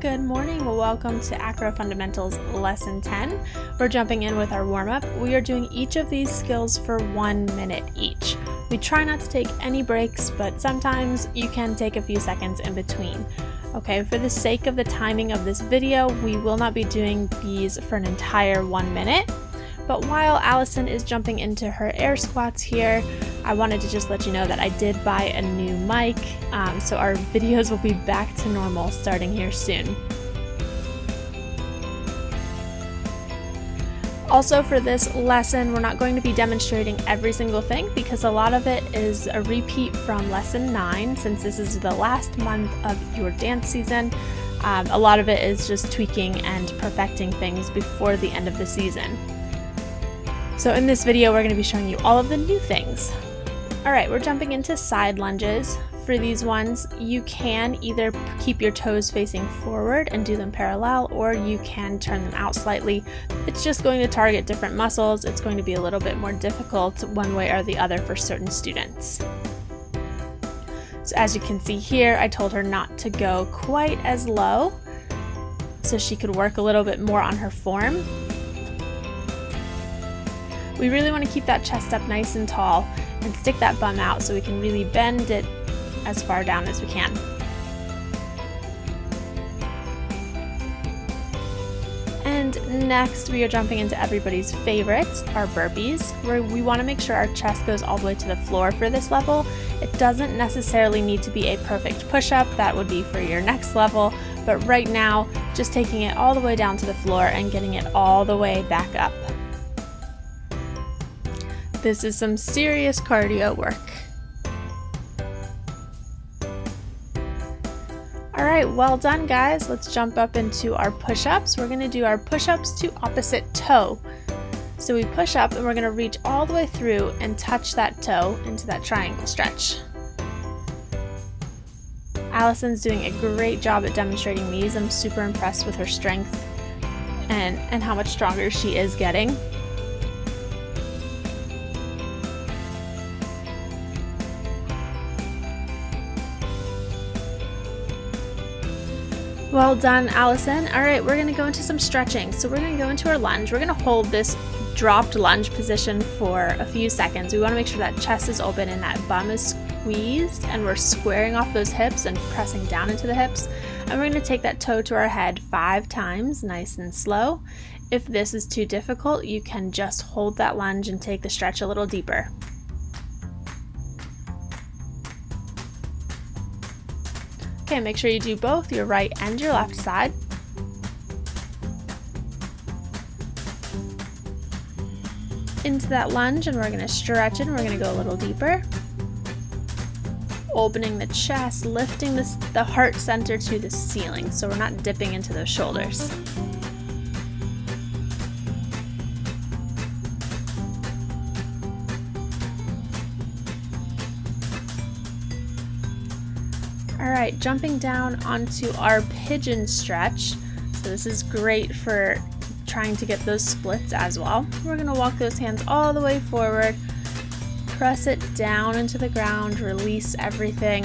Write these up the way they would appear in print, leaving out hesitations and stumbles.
Good morning. Welcome to Acro Fundamentals Lesson 10. We're jumping in with our warm-up. We are doing each of these skills for 1 minute each. We try not to take any breaks, but sometimes you can take a few seconds in between. Okay, for the sake of the timing of this video, we will not be doing these for an entire 1 minute. But while Allison is jumping into her air squats here, I wanted to just let you know that I did buy a new mic, so our videos will be back to normal starting here soon. Also for this lesson, we're not going to be demonstrating every single thing because a lot of it is a repeat from lesson 9 since this is the last month of your dance season. A lot of it is just tweaking and perfecting things before the end of the season. So in this video, we're going to be showing you all of the new things. Alright, we're jumping into side lunges. For these ones, you can either keep your toes facing forward and do them parallel, or you can turn them out slightly. It's just going to target different muscles. It's going to be a little bit more difficult one way or the other for certain students. So as you can see here, I told her not to go quite as low so she could work a little bit more on her form. We really want to keep that chest up nice and tall and stick that bum out so we can really bend it as far down as we can. And next we are jumping into everybody's favorites, our burpees, where we want to make sure our chest goes all the way to the floor for this level. It doesn't necessarily need to be a perfect push-up, that would be for your next level, but right now just taking it all the way down to the floor and getting it all the way back up. This is some serious cardio work. Alright, well done guys. Let's jump up into our push-ups. We're going to do our push-ups to opposite toe. So we push up and we're going to reach all the way through and touch that toe into that triangle stretch. Allison's doing a great job at demonstrating these. I'm super impressed with her strength and how much stronger she is getting. Well done, Allison. All right, we're gonna go into some stretching. So we're gonna go into our lunge. We're gonna hold this dropped lunge position for a few seconds. We wanna make sure that chest is open and that bum is squeezed and we're squaring off those hips and pressing down into the hips. And we're gonna take that toe to our head 5 times, nice and slow. If this is too difficult, you can just hold that lunge and take the stretch a little deeper. Okay, make sure you do both your right and your left side. Into that lunge, and we're going to stretch it and we're going to go a little deeper. Opening the chest, lifting the heart center to the ceiling so we're not dipping into those shoulders. Alright, jumping down onto our pigeon stretch. So this is great for trying to get those splits as well. We're going to walk those hands all the way forward, press it down into the ground, release everything,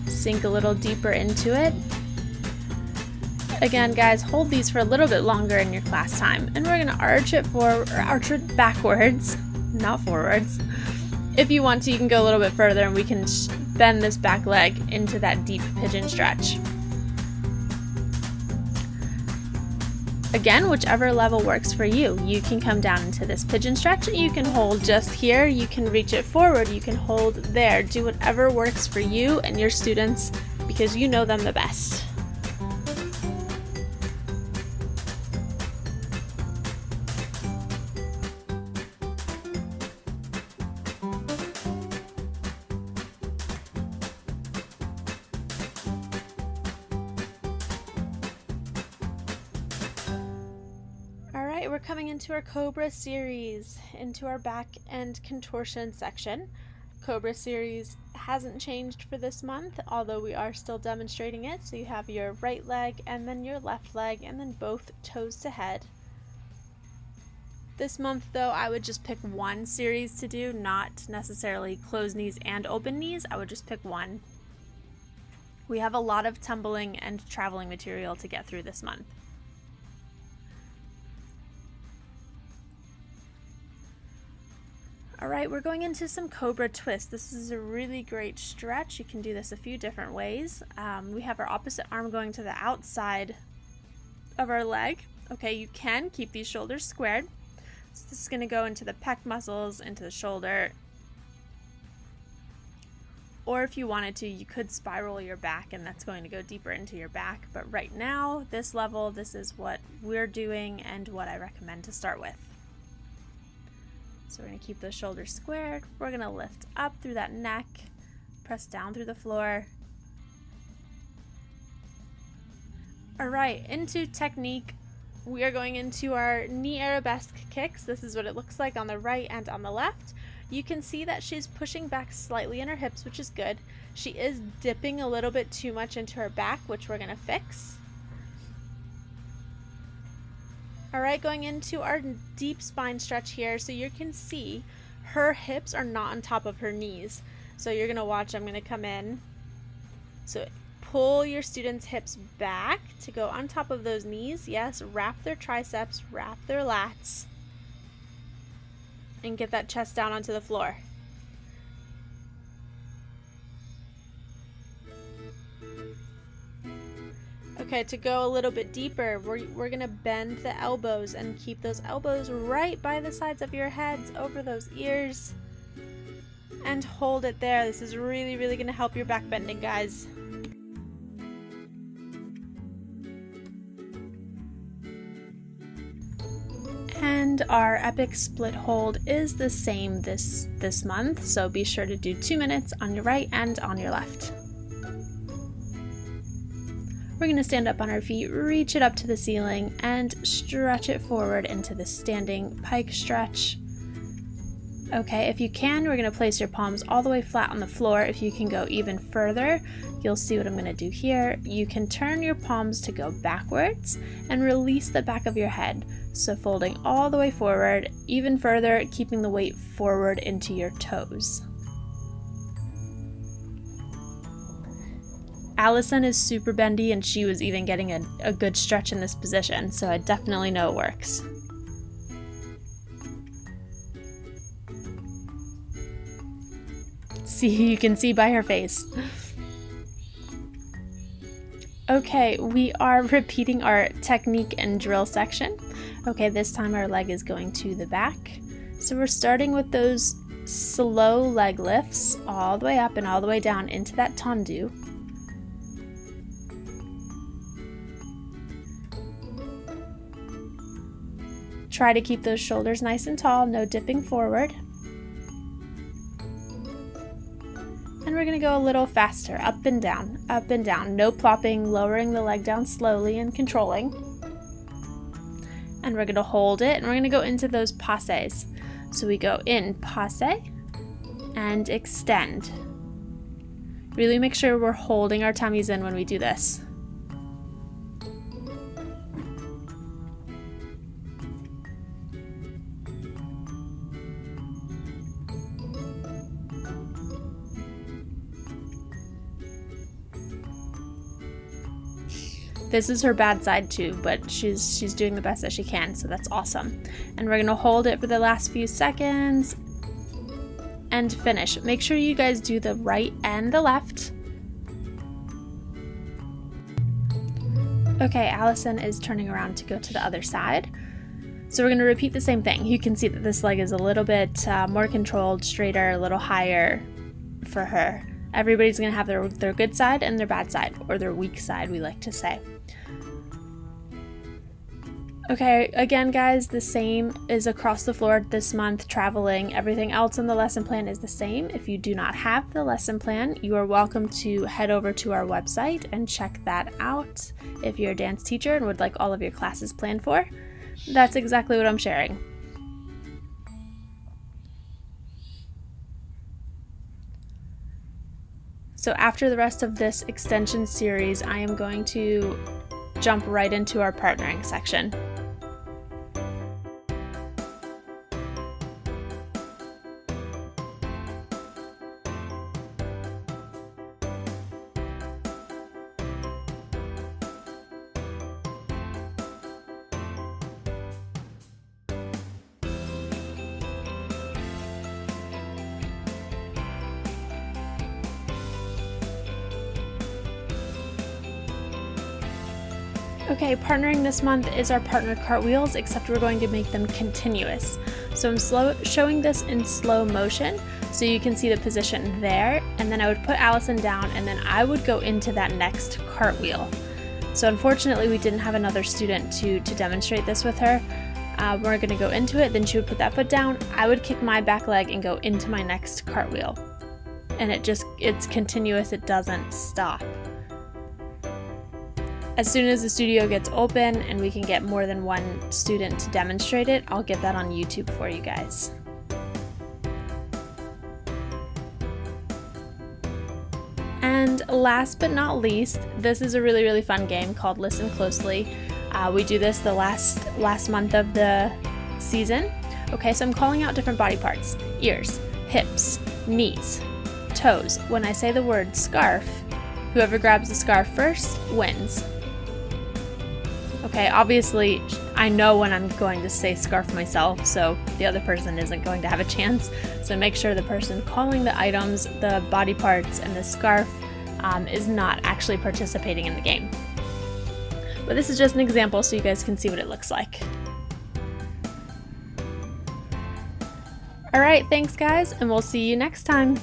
sink a little deeper into it. Again, guys, hold these for a little bit longer in your class time. And we're going to arch it backwards, not forwards. If you want to, you can go a little bit further and we can bend this back leg into that deep pigeon stretch. Again, whichever level works for you. You can come down into this pigeon stretch. You can hold just here. You can reach it forward. You can hold there. Do whatever works for you and your students because you know them the best. Alright, we're coming into our Cobra Series, into our back and contortion section. Cobra Series hasn't changed for this month, although we are still demonstrating it. So you have your right leg and then your left leg and then both toes to head. This month though, I would just pick one series to do, not necessarily closed knees and open knees. I would just pick one. We have a lot of tumbling and traveling material to get through this month. All right, we're going into some Cobra Twists. This is a really great stretch. You can do this a few different ways. We have our opposite arm going to the outside of our leg. Okay, you can keep these shoulders squared. So this is going to go into the pec muscles, into the shoulder. Or if you wanted to, you could spiral your back, and that's going to go deeper into your back. But right now, this level, this is what we're doing and what I recommend to start with. So we're going to keep those shoulders squared. We're going to lift up through that neck, press down through the floor. All right, into technique. We are going into our knee arabesque kicks. This is what it looks like on the right and on the left. You can see that she's pushing back slightly in her hips, which is good. She is dipping a little bit too much into her back, which we're going to fix. All right, going into our deep spine stretch here. So you can see her hips are not on top of her knees. So you're going to watch, I'm going to come in. So pull your students' hips back to go on top of those knees. Yes, wrap their triceps, wrap their lats, and get that chest down onto the floor. Okay, to go a little bit deeper, we're gonna bend the elbows and keep those elbows right by the sides of your heads, over those ears, and hold it there. This is really, really gonna help your back bending, guys. And our epic split hold is the same this month, so be sure to do 2 minutes on your right and on your left. We're going to stand up on our feet, reach it up to the ceiling, and stretch it forward into the standing pike stretch. Okay, if you can, we're going to place your palms all the way flat on the floor. If you can go even further, you'll see what I'm going to do here. You can turn your palms to go backwards and release the back of your head. So folding all the way forward, even further, keeping the weight forward into your toes. Allison is super bendy, and she was even getting a good stretch in this position, so I definitely know it works. See, you can see by her face. Okay, we are repeating our technique and drill section. Okay, this time our leg is going to the back. So we're starting with those slow leg lifts all the way up and all the way down into that tendu. Try to keep those shoulders nice and tall, no dipping forward. And we're going to go a little faster, up and down, no plopping, lowering the leg down slowly and controlling. And we're going to hold it, and we're going to go into those passes. So we go in passe and extend. Really make sure we're holding our tummies in when we do this. This is her bad side too, but she's doing the best that she can, so that's awesome. And we're gonna hold it for the last few seconds and finish. Make sure you guys do the right and the left. Okay, Allison is turning around to go to the other side. So we're gonna repeat the same thing. You can see that this leg is a little bit more controlled, straighter, a little higher for her. Everybody's gonna have their good side and their bad side, or their weak side, we like to say. Okay, again guys, the same is across the floor this month, traveling. Everything else in the lesson plan is the same. If you do not have the lesson plan, you are welcome to head over to our website and check that out. If you're a dance teacher and would like all of your classes planned for, that's exactly what I'm sharing. So after the rest of this extension series, I am going to jump right into our partnering section. Okay, partnering this month is our partner Cartwheels, except we're going to make them continuous. So I'm showing this in slow motion, so you can see the position there, and then I would put Allison down, and then I would go into that next cartwheel. So unfortunately, we didn't have another student to demonstrate this with her. We're gonna go into it, then she would put that foot down, I would kick my back leg and go into my next cartwheel. And it's continuous, it doesn't stop. As soon as the studio gets open and we can get more than one student to demonstrate it, I'll get that on YouTube for you guys. And last but not least, this is a really fun game called Listen Closely. We do this the last month of the season. Okay, so I'm calling out different body parts: ears, hips, knees, toes. When I say the word scarf, whoever grabs the scarf first wins. Okay, obviously I know when I'm going to say scarf myself, so the other person isn't going to have a chance. So make sure the person calling the items, the body parts, and the scarf is not actually participating in the game. But this is just an example so you guys can see what it looks like. Alright, thanks guys, and we'll see you next time.